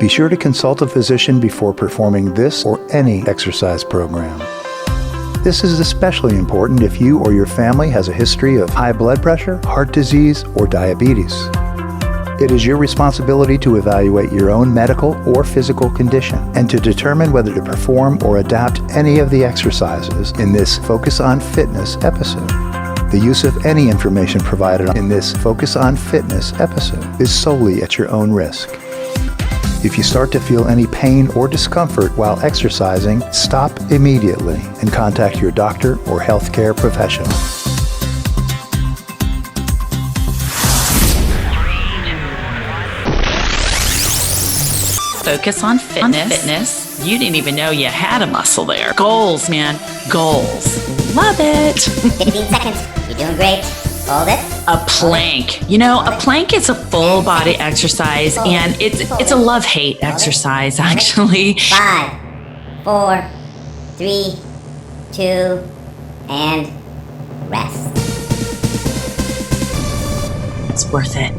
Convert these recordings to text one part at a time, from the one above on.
Be sure to consult a physician before performing this or any exercise program. This is especially important if you or your family has a history of high blood pressure, heart disease, or diabetes. It is your responsibility to evaluate your own medical or physical condition and to determine whether to perform or adapt any of the exercises in this Focus on Fitness episode. The use of any information provided in this Focus on Fitness episode is solely at your own risk. If you start to feel any pain or discomfort while exercising, stop immediately and contact your doctor or healthcare professional. Focus on fitness. You didn't even know you had a muscle there. Goals, man. Goals. Love it. 15 seconds. You're doing great. Hold it. A plank. You know, a plank is a full body exercise, and it's a love-hate exercise, actually. 5, 4, 3, 2, and rest. It's worth it.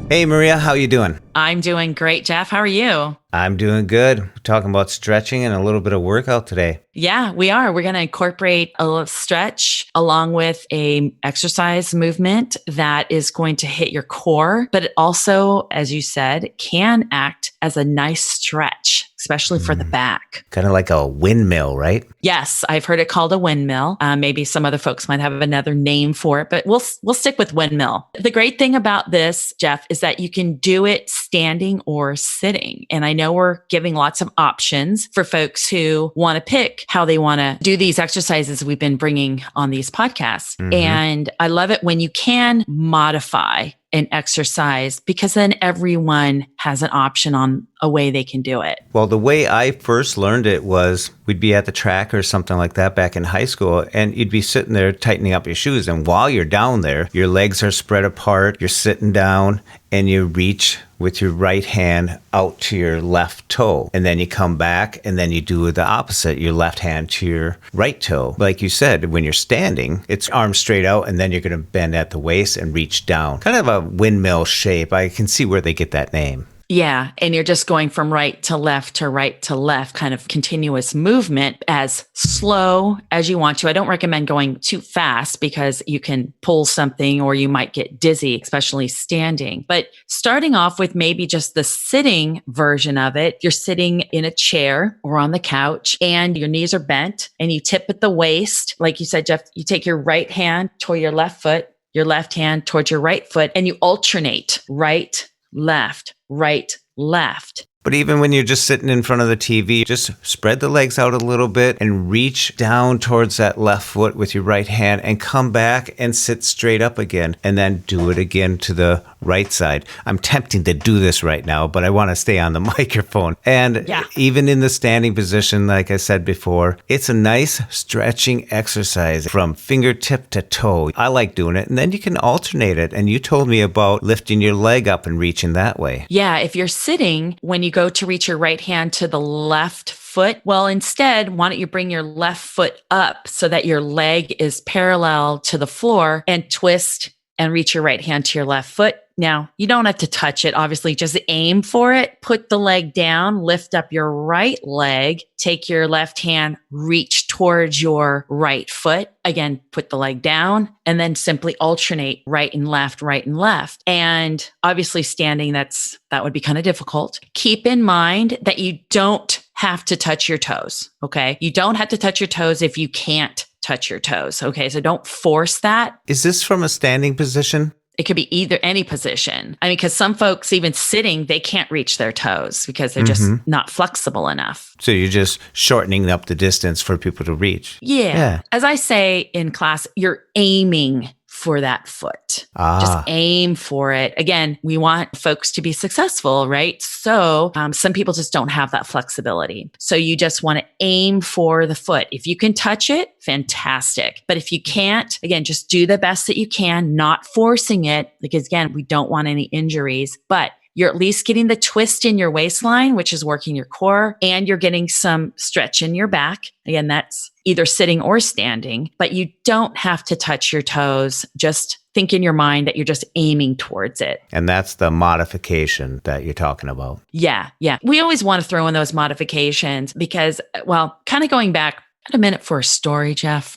Hey, Maria, how you doing? I'm doing great, Jeff. How are you? I'm doing good. We're talking about stretching and a little bit of workout today. Yeah, we are. We're going to incorporate a little stretch along with a exercise movement that is going to hit your core, but it also, as you said, can act as a nice stretch, especially for the back. Kind of like a windmill, right? Yes, I've heard it called a windmill. Maybe some other folks might have another name for it, but we'll stick with windmill. The great thing about this, Jeff, is that you can do it standing or sitting. And I know we're giving lots of options for folks who want to pick how they want to do these exercises we've been bringing on these podcasts. Mm-hmm. And I love it when you can modify an exercise because then everyone has an option on a way they can do it. Well, the way I first learned it was we'd be at the track or something like that back in high school, and you'd be sitting there tightening up your shoes. And while you're down there, your legs are spread apart, you're sitting down, and you reach with your right hand out to your left toe. And then you come back and then you do the opposite, your left hand to your right toe. Like you said, when you're standing, it's arms straight out and then you're going to bend at the waist and reach down. Kind of a windmill shape. I can see where they get that name. Yeah. And you're just going from right to left, kind of continuous movement as slow as you want to. I don't recommend going too fast because you can pull something or you might get dizzy, especially standing. But starting off with maybe just the sitting version of it, you're sitting in a chair or on the couch and your knees are bent and you tip at the waist. Like you said, Jeff, you take your right hand toward your left foot, your left hand towards your right foot, and you alternate right, left, right, left. But even when you're just sitting in front of the TV, just spread the legs out a little bit and reach down towards that left foot with your right hand and come back and sit straight up again and then do it again to the right side. I'm tempting to do this right now, but I want to stay on the microphone. And even in the standing position, like I said before, it's a nice stretching exercise from fingertip to toe. I like doing it. And then you can alternate it. And you told me about lifting your leg up and reaching that way. Yeah. If you're sitting, when you go to reach your right hand to the left foot, well, instead, why don't you bring your left foot up so that your leg is parallel to the floor and twist and reach your right hand to your left foot. Now, you don't have to touch it. Obviously, just aim for it. Put the leg down, lift up your right leg, take your left hand, reach towards your right foot. Again, put the leg down and then simply alternate right and left, right and left. And obviously standing, that would be kind of difficult. Keep in mind that you don't have to touch your toes. Okay. You don't have to touch your toes if you can't touch your toes. Okay. So don't force that. Is this from a standing position? It could be any position. I mean, because some folks, even sitting, they can't reach their toes because they're just not flexible enough. So you're just shortening up the distance for people to reach. Yeah. As I say in class, you're aiming for that foot. Just aim for it. Again, we want folks to be successful, right? So some people just don't have that flexibility. So you just want to aim for the foot. If you can touch it, fantastic. But if you can't, again, just do the best that you can, not forcing it, because again, we don't want any injuries, but you're at least getting the twist in your waistline, which is working your core, and you're getting some stretch in your back. Again, that's either sitting or standing, but you don't have to touch your toes. Just think in your mind that you're just aiming towards it. And that's the modification that you're talking about. Yeah. We always want to throw in those modifications because, well, kind of going back, a minute for a story, Jeff.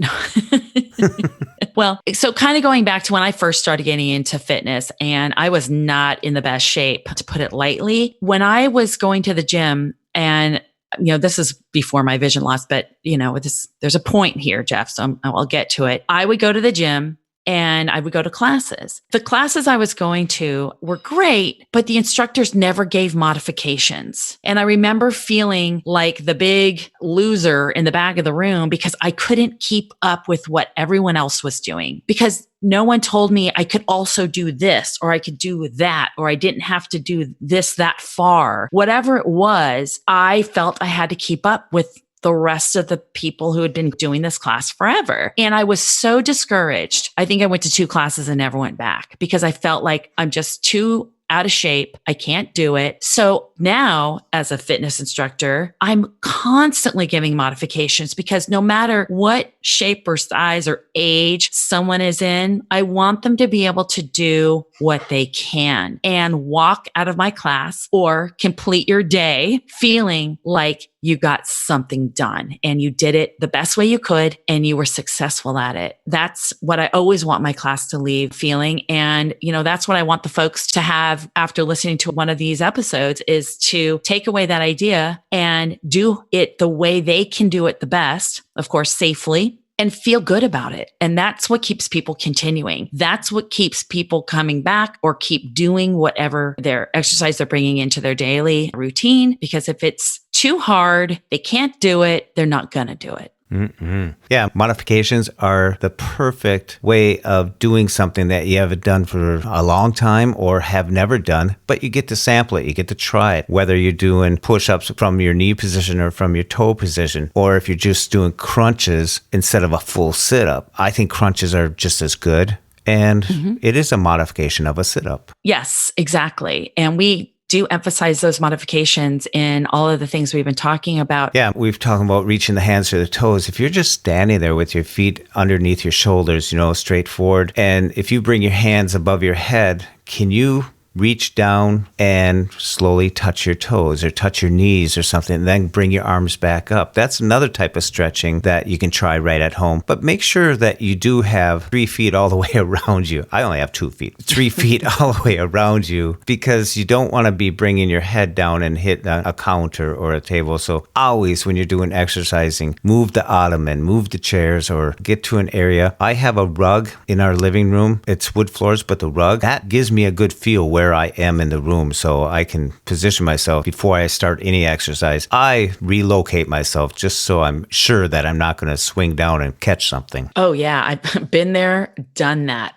Well, so kind of going back to when I first started getting into fitness, and I was not in the best shape, to put it lightly. When I was going to the gym, and this is before my vision loss, but there's a point here, Jeff, so I'll get to it. I would go to the gym and I would go to classes. The classes I was going to were great, but the instructors never gave modifications. And I remember feeling like the big loser in the back of the room because I couldn't keep up with what everyone else was doing, because no one told me I could also do this, or I could do that, or I didn't have to do this that far. Whatever it was, I felt I had to keep up with the rest of the people who had been doing this class forever. And I was so discouraged. I think I went to 2 classes and never went back because I felt like I'm just too out of shape. I can't do it. So now as a fitness instructor, I'm constantly giving modifications because no matter what shape or size or age someone is in, I want them to be able to do what they can and walk out of my class or complete your day feeling like you got something done and you did it the best way you could and you were successful at it. That's what I always want my class to leave feeling. And, that's what I want the folks to have after listening to one of these episodes, is to take away that idea and do it the way they can do it the best, of course, safely, and feel good about it. And that's what keeps people continuing. That's what keeps people coming back or keep doing whatever their exercise they're bringing into their daily routine. Because if it's too hard, they can't do it, they're not going to do it. Mm-mm. Yeah, modifications are the perfect way of doing something that you haven't done for a long time or have never done, but you get to sample it, you get to try it, whether you're doing push-ups from your knee position or from your toe position, or if you're just doing crunches instead of a full sit-up. I think crunches are just as good, and it is a modification of a sit-up. Yes, exactly. And we do emphasize those modifications in all of the things we've been talking about. Yeah, we've talked about reaching the hands to the toes. If you're just standing there with your feet underneath your shoulders, straight forward, and if you bring your hands above your head, can you reach down and slowly touch your toes or touch your knees or something, and then bring your arms back up? That's another type of stretching that you can try right at home. But make sure that you do have 3 feet all the way around you. I only have 2 feet. 3 feet all the way around you, because you don't want to be bringing your head down and hit a counter or a table. So always when you're doing exercising, move the ottoman, move the chairs, or get to an area. I have a rug in our living room. It's wood floors, but the rug, that gives me a good feel where I am in the room, so I can position myself before I start any exercise. I relocate myself just so I'm sure that I'm not going to swing down and catch something. Oh yeah, I've been there, done that.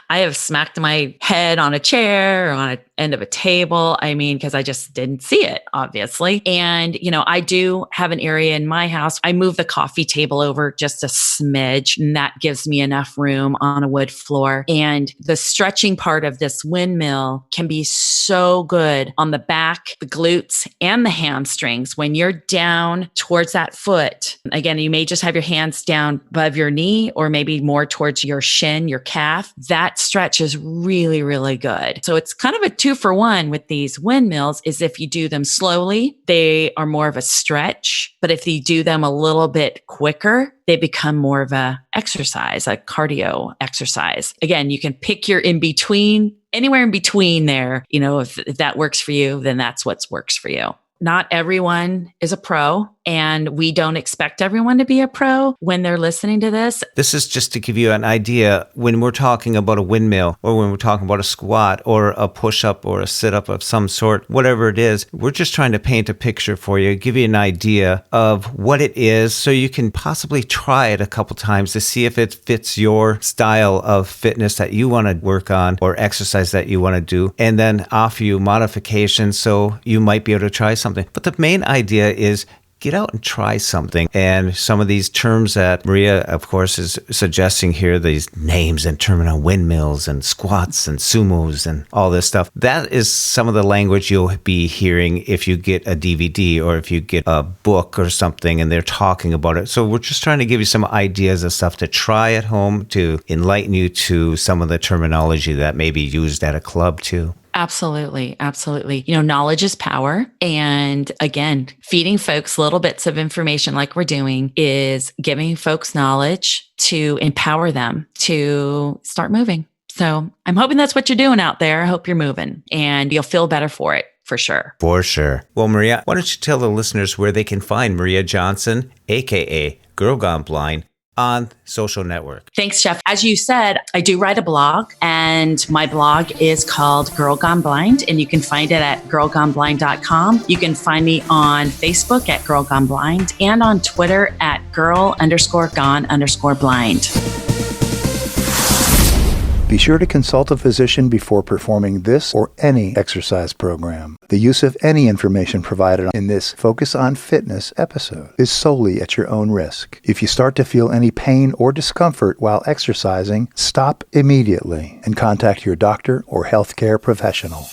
I have smacked my head on a chair or on an end of a table. Because I just didn't see it, obviously. And, I do have an area in my house. I move the coffee table over just a smidge, and that gives me enough room on a wood floor. And the stretching part of this windmill can be so good on the back, the glutes, and the hamstrings. When you're down towards that foot, again, you may just have your hands down above your knee or maybe more towards your shin, your calf. That stretch is really, really good. So it's kind of a 2-for-1 with these windmills. Is if you do them slowly, they are more of a stretch. But if you do them a little bit quicker, they become more of a exercise, a cardio exercise. Again, you can pick your in-between, anywhere in between there. If that works for you, then that's what works for you. Not everyone is a pro, and we don't expect everyone to be a pro when they're listening to this. This is just to give you an idea. When we're talking about a windmill, or when we're talking about a squat or a push-up or a sit-up of some sort, whatever it is, we're just trying to paint a picture for you, give you an idea of what it is, so you can possibly try it a couple times to see if it fits your style of fitness that you want to work on or exercise that you want to do, and then offer you modifications so you might be able to try something. But the main idea is get out and try something. And some of these terms that Maria, of course, is suggesting here, these names and terminal windmills and squats and sumos and all this stuff, that is some of the language you'll be hearing if you get a DVD or if you get a book or something and they're talking about it. So we're just trying to give you some ideas of stuff to try at home to enlighten you to some of the terminology that may be used at a club too. Absolutely. Absolutely. Knowledge is power. And again, feeding folks little bits of information like we're doing is giving folks knowledge to empower them to start moving. So I'm hoping that's what you're doing out there. I hope you're moving and you'll feel better for it. For sure. For sure. Well, Maria, why don't you tell the listeners where they can find Maria Johnson, aka Girl Gone Blind, on social network? Thanks, Jeff. As you said, I do write a blog, and my blog is called Girl Gone Blind, and you can find it at girlgoneblind.com. You can find me on Facebook at Girl Gone Blind and on Twitter at girl_gone_blind. Be sure to consult a physician before performing this or any exercise program. The use of any information provided in this Focus on Fitness episode is solely at your own risk. If you start to feel any pain or discomfort while exercising, stop immediately and contact your doctor or healthcare professional.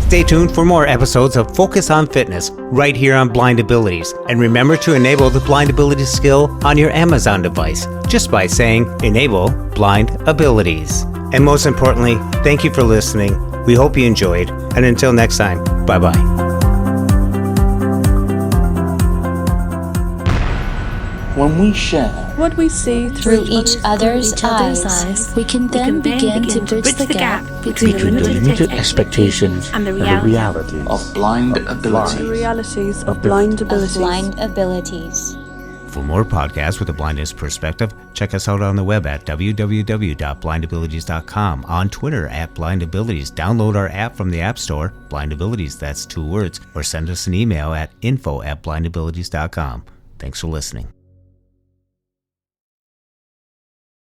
Stay tuned for more episodes of Focus on Fitness right here on Blind Abilities. And remember to enable the Blind Abilities skill on your Amazon device just by saying Enable Blind Abilities. And most importantly, thank you for listening. We hope you enjoyed. And until next time, bye-bye. When we share what we see through each other's eyes, we can then begin to bridge the gap between the limited expectations and the reality of blind abilities. The realities of blind abilities. For more podcasts with a blindness perspective, check us out on the web at www.blindabilities.com, on Twitter at blindabilities. Download our app from the App Store, blindabilities, that's 2 words, or send us an email at info@blindabilities.com. Thanks for listening.